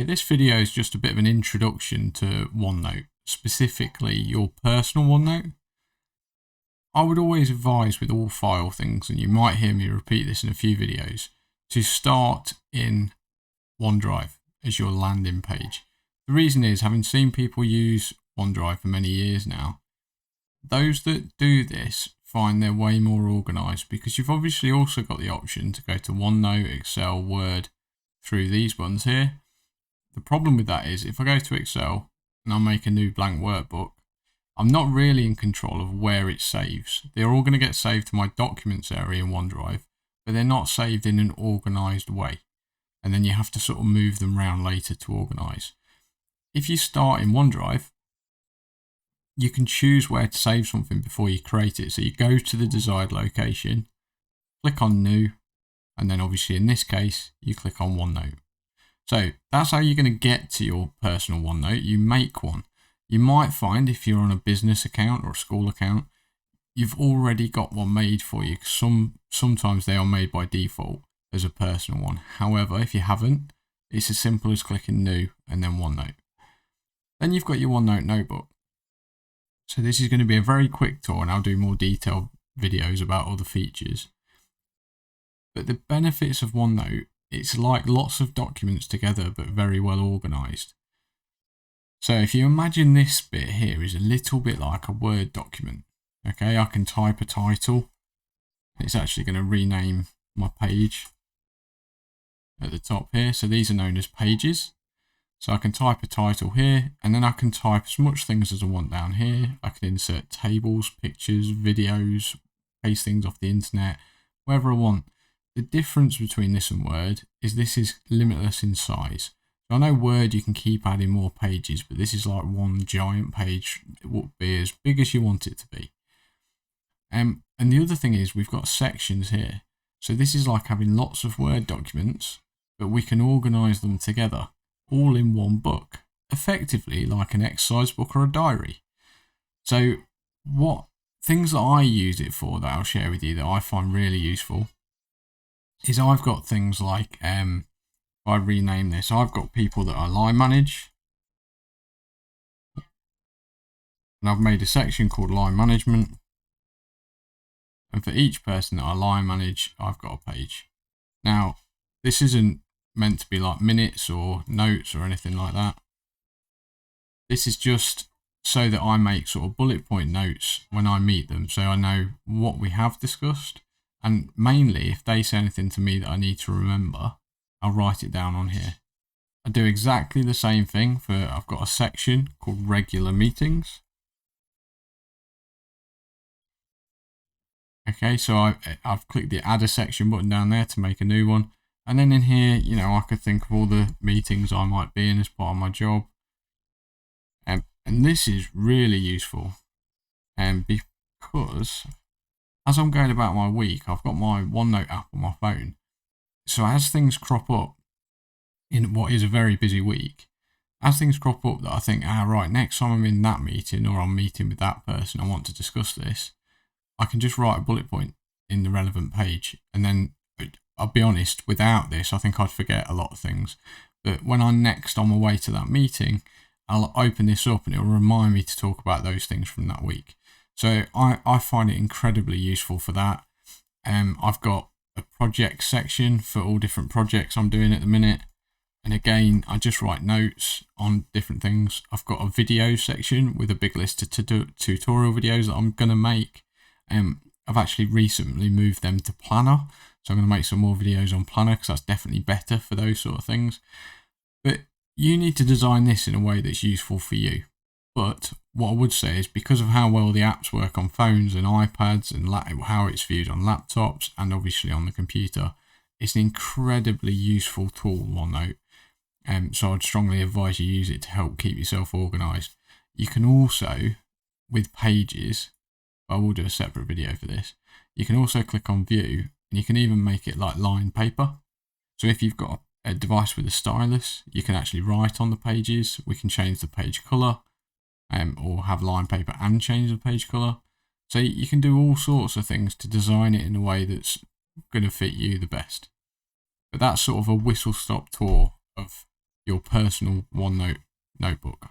This video is just a bit of an introduction to OneNote, specifically your personal OneNote. I would always advise with all file things, and you might hear me repeat this in a few videos, to start in OneDrive as your landing page. The reason is, having seen people use OneDrive for many years now, those that do this find they're way more organised, because you've obviously also got the option to go to OneNote, Excel, Word through these buttons here. The problem with that is, if I go to Excel and I make a new blank workbook, I'm not really in control of where it saves. They're all going to get saved to my documents area in OneDrive, but they're not saved in an organised way. And then you have to sort of move them around later to organise. If you start in OneDrive, you can choose where to save something before you create it. So you go to the desired location, click on New, and then obviously in this case, you click on OneNote. So that's how you're going to get to your personal OneNote. You make one. You might find if you're on a business account or a school account, you've already got one made for you. Sometimes they are made by default as a personal one. However, if you haven't, it's as simple as clicking New and then OneNote. Then you've got your OneNote notebook. So this is going to be a very quick tour, and I'll do more detailed videos about other features. But the benefits of OneNote, it's like lots of documents together, but very well organised. So if you imagine this bit here is a little bit like a Word document. Okay, I can type a title. It's actually going to rename my page at the top here. So these are known as pages. So I can type a title here, and then I can type as much things as I want down here. I can insert tables, pictures, videos, paste things off the internet, wherever I want. The difference between this and Word is this is limitless in size. So I know Word you can keep adding more pages, but this is like one giant page. It will be as big as you want it to be. And the other thing is we've got sections here. So this is like having lots of Word documents, but we can organise them together, all in one book, effectively like an exercise book or a diary. So what things that I use it for that I'll share with you that I find really useful is I've got things like, if I rename this, I've got people that I line manage, and I've made a section called line management, and for each person that I line manage, I've got a page. Now, this isn't meant to be like minutes or notes or anything like that. This is just so that I make sort of bullet point notes when I meet them, so I know what we have discussed. And mainly, if they say anything to me that I need to remember, I'll write it down on here. I do exactly the same thing for, I've got a section called regular meetings. Okay, so I've clicked the add a section button down there to make a new one. And then in here, you know, I could think of all the meetings I might be in as part of my job. And this is really useful. Because as I'm going about my week, I've got my OneNote app on my phone. So as things crop up in what is a very busy week, as things crop up that I think, right, next time I'm in that meeting or I'm meeting with that person, I want to discuss this, I can just write a bullet point in the relevant page. And then I'll be honest, without this, I think I'd forget a lot of things. But when I'm next on my way to that meeting, I'll open this up and it'll remind me to talk about those things from that week. So I find it incredibly useful for that. I've got a project section for all different projects I'm doing at the minute. And again, I just write notes on different things. I've got a video section with a big list of tutorial videos that I'm going to make. I've actually recently moved them to Planner. So I'm going to make some more videos on Planner because that's definitely better for those sort of things. But you need to design this in a way that's useful for you. But what I would say is, because of how well the apps work on phones and iPads and how it's viewed on laptops and obviously on the computer, it's an incredibly useful tool, OneNote. So I'd strongly advise you use it to help keep yourself organised. You can also, with pages, I will do a separate video for this, you can also click on view, and you can even make it like lined paper. So if you've got a device with a stylus, you can actually write on the pages. We can change the page colour, or have lined paper and change the page colour. So you can do all sorts of things to design it in a way that's going to fit you the best. But that's sort of a whistle-stop tour of your personal OneNote notebook.